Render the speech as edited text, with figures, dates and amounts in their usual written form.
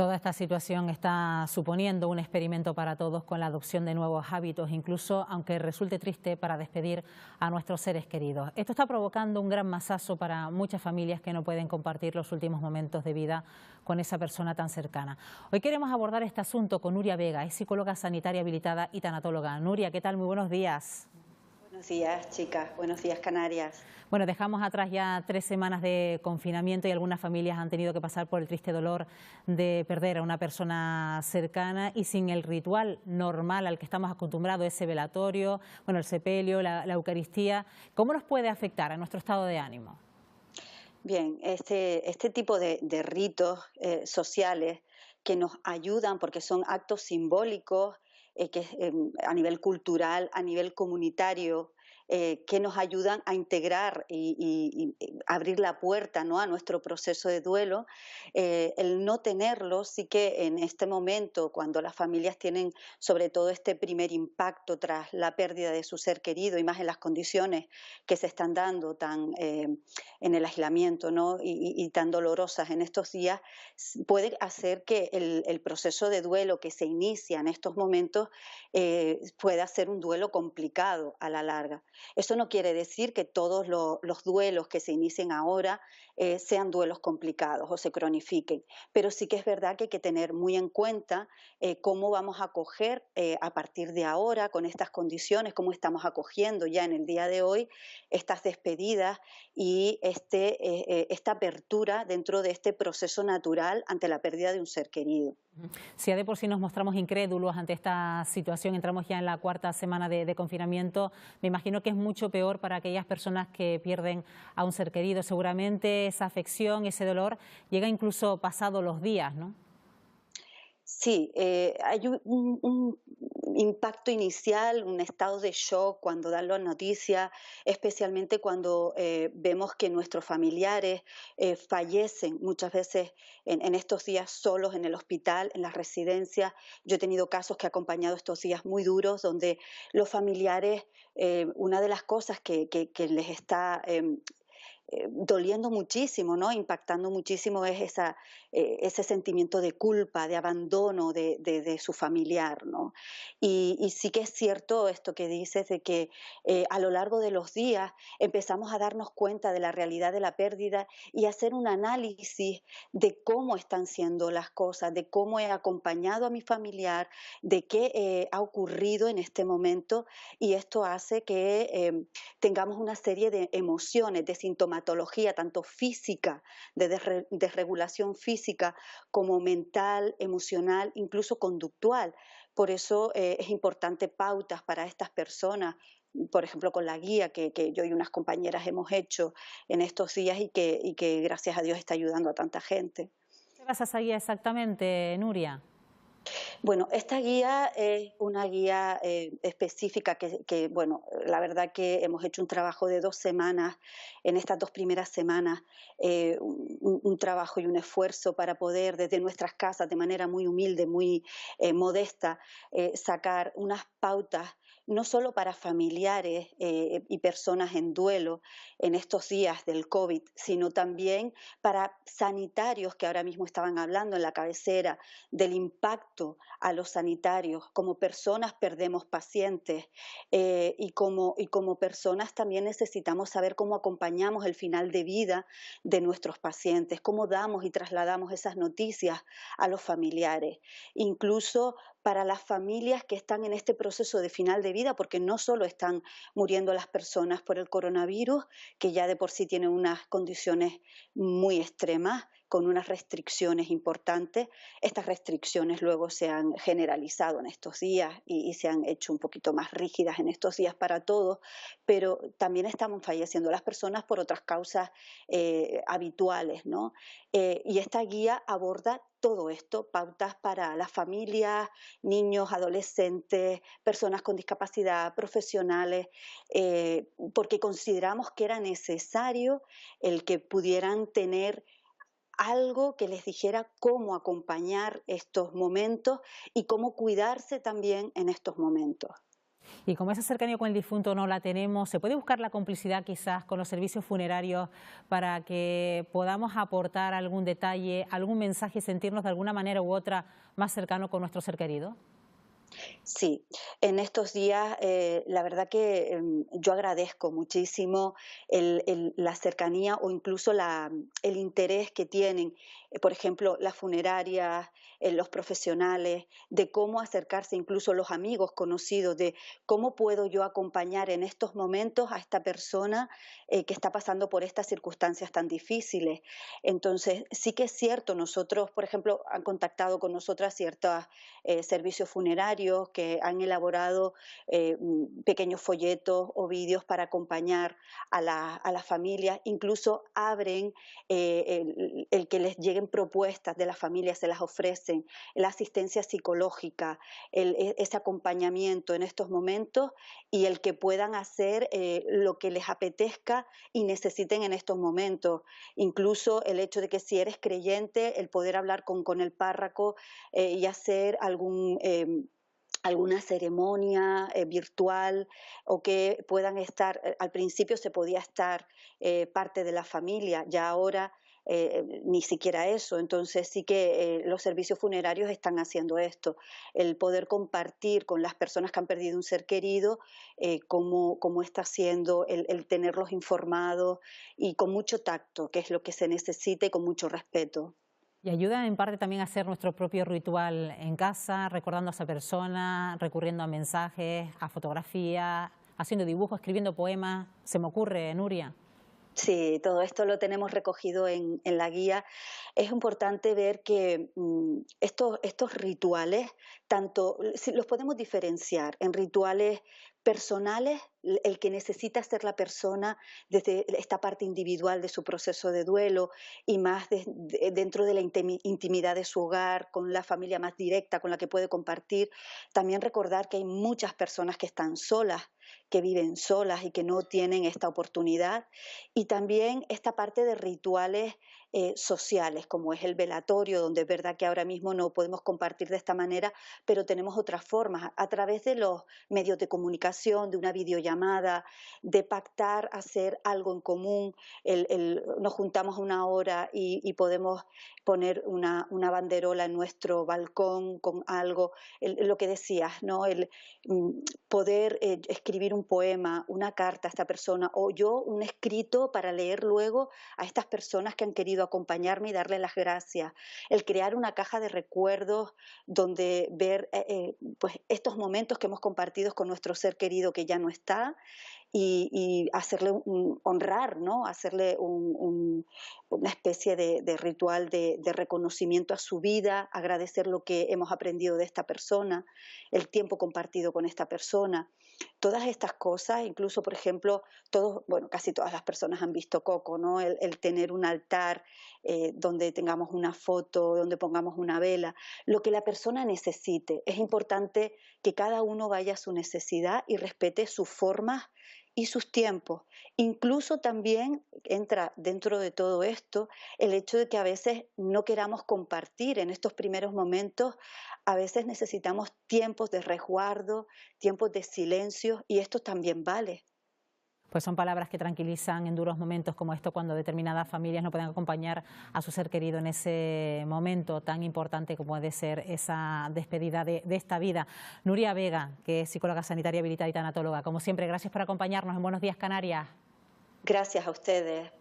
Toda esta situación está suponiendo un experimento para todos con la adopción de nuevos hábitos, incluso aunque resulte triste, para despedir a nuestros seres queridos. Esto está provocando un gran masazo para muchas familias que no pueden compartir los últimos momentos de vida con esa persona tan cercana. Hoy queremos abordar este asunto con Nuria Vega, es psicóloga sanitaria habilitada y tanatóloga. Nuria, ¿qué tal? Muy buenos días. Buenos días, chicas. Buenos días, Canarias. Bueno, dejamos atrás ya 3 semanas de confinamiento y algunas familias han tenido que pasar por el triste dolor de perder a una persona cercana y sin el ritual normal al que estamos acostumbrados, ese velatorio, bueno, el sepelio, la Eucaristía. ¿Cómo nos puede afectar a nuestro estado de ánimo? Bien, este tipo de ritos sociales que nos ayudan porque son actos simbólicos a nivel cultural, a nivel comunitario, que nos ayudan a integrar y abrir la puerta, ¿no?, a nuestro proceso de duelo. El no tenerlo sí que en este momento, cuando las familias tienen sobre todo este primer impacto tras la pérdida de su ser querido y más en las condiciones que se están dando en el aislamiento, ¿no?, y tan dolorosas en estos días, puede hacer que el proceso de duelo que se inicia en estos momentos pueda ser un duelo complicado a la larga. Eso no quiere decir que todos los duelos que se inicien ahora sean duelos complicados o se cronifiquen, pero sí que es verdad que hay que tener muy en cuenta cómo vamos a acoger a partir de ahora, con estas condiciones, cómo estamos acogiendo ya en el día de hoy estas despedidas y esta apertura dentro de este proceso natural ante la pérdida de un ser querido. Si ya de por sí nos mostramos incrédulos ante esta situación, entramos ya en la 4ª semana de confinamiento, me imagino que es mucho peor para aquellas personas que pierden a un ser querido. Seguramente esa afección, ese dolor, llega incluso pasados los días, ¿no? Sí, hay un impacto inicial, un estado de shock cuando dan la noticia, especialmente cuando vemos que nuestros familiares fallecen muchas veces en estos días solos en el hospital, en las residencias. Yo he tenido casos que he acompañado estos días muy duros donde los familiares, una de las cosas que les está doliendo muchísimo, ¿no?, impactando muchísimo es ese sentimiento de culpa, de abandono de su familiar, ¿no? Y sí que es cierto esto que dices de que a lo largo de los días empezamos a darnos cuenta de la realidad de la pérdida y hacer un análisis de cómo están siendo las cosas, de cómo he acompañado a mi familiar, de qué ha ocurrido en este momento, y esto hace que tengamos una serie de emociones, de sintomatología, tanto física, de desregulación física, como mental, emocional, incluso conductual. Por eso es importante pautas para estas personas, por ejemplo, con la guía que yo y unas compañeras hemos hecho en estos días y que gracias a Dios está ayudando a tanta gente. ¿Qué vas a seguir exactamente, Nuria? Bueno, esta guía es una guía específica bueno, la verdad que hemos hecho un trabajo de 2 semanas, en estas 2 primeras semanas, un trabajo y un esfuerzo para poder desde nuestras casas, de manera muy humilde, muy modesta, sacar unas pautas, no solo para familiares y personas en duelo en estos días del COVID, sino también para sanitarios que ahora mismo estaban hablando en la cabecera del impacto a los sanitarios. Como personas perdemos pacientes y como personas también necesitamos saber cómo acompañamos el final de vida de nuestros pacientes, cómo damos y trasladamos esas noticias a los familiares, incluso para las familias que están en este proceso de final de vida, porque no solo están muriendo las personas por el coronavirus, que ya de por sí tienen unas condiciones muy extremas, con unas restricciones importantes. Estas restricciones luego se han generalizado en estos días y se han hecho un poquito más rígidas en estos días para todos, pero también estamos falleciendo las personas por otras causas habituales, ¿no? Y esta guía aborda todo esto, pautas para las familias, niños, adolescentes, personas con discapacidad, profesionales, porque consideramos que era necesario el que pudieran tener algo que les dijera cómo acompañar estos momentos y cómo cuidarse también en estos momentos. Y como esa cercanía con el difunto no la tenemos, ¿se puede buscar la complicidad quizás con los servicios funerarios para que podamos aportar algún detalle, algún mensaje y sentirnos de alguna manera u otra más cercano con nuestro ser querido? Sí, en estos días la verdad que yo agradezco muchísimo la cercanía o incluso el interés que tienen, por ejemplo, las funerarias, los profesionales, de cómo acercarse, incluso los amigos conocidos, de cómo puedo yo acompañar en estos momentos a esta persona que está pasando por estas circunstancias tan difíciles. Entonces, sí que es cierto, nosotros, por ejemplo, han contactado con nosotras ciertos servicios funerarios que han elaborado pequeños folletos o vídeos para acompañar a las familias, incluso abren el que les lleguen propuestas de las familias, se las ofrecen, la asistencia psicológica, ese acompañamiento en estos momentos y el que puedan hacer lo que les apetezca y necesiten en estos momentos. Incluso el hecho de que si eres creyente, el poder hablar con el párroco y hacer alguna ceremonia virtual o que puedan estar, al principio se podía estar parte de la familia, ya ahora ni siquiera eso. Entonces sí que los servicios funerarios están haciendo esto, el poder compartir con las personas que han perdido un ser querido cómo está siendo el tenerlos informados y con mucho tacto, que es lo que se necesita y con mucho respeto. Y ayuda en parte también a hacer nuestro propio ritual en casa, recordando a esa persona, recurriendo a mensajes, a fotografías, haciendo dibujos, escribiendo poemas. Se me ocurre, Nuria. Sí, todo esto lo tenemos recogido en la guía. Es importante ver que estos rituales, tanto si los podemos diferenciar en rituales personales, el que necesita ser la persona desde esta parte individual de su proceso de duelo y más dentro de la intimidad de su hogar, con la familia más directa con la que puede compartir. También recordar que hay muchas personas que están solas, que viven solas y que no tienen esta oportunidad. Y también esta parte de rituales sociales, como es el velatorio, donde es verdad que ahora mismo no podemos compartir de esta manera, pero tenemos otras formas, a través de los medios de comunicación, de una videollamada, de pactar, hacer algo en común, nos juntamos una hora y podemos poner una banderola en nuestro balcón con algo, lo que decías, ¿no? Mm, poder escribir un poema, una carta a esta persona o yo un escrito para leer luego a estas personas que han querido acompañarme y darle las gracias. El crear una caja de recuerdos donde ver pues estos momentos que hemos compartido con nuestro ser querido que ya no está y hacerle honrar, ¿no? Hacerle una especie de ritual de reconocimiento a su vida, agradecer lo que hemos aprendido de esta persona, el tiempo compartido con esta persona. Todas estas cosas, incluso, por ejemplo, bueno, casi todas las personas han visto Coco, ¿no? El tener un altar donde tengamos una foto, donde pongamos una vela, lo que la persona necesite. Es importante que cada uno vaya a su necesidad y respete sus formas y sus tiempos. Incluso también entra dentro de todo esto el hecho de que a veces no queramos compartir en estos primeros momentos, a veces necesitamos tiempos de resguardo, tiempos de silencio y esto también vale. Pues son palabras que tranquilizan en duros momentos como esto, cuando determinadas familias no pueden acompañar a su ser querido en ese momento tan importante como puede ser esa despedida de esta vida. Nuria Vega, que es psicóloga sanitaria habilitada y tanatóloga, como siempre, gracias por acompañarnos en Buenos Días Canarias. Gracias a ustedes.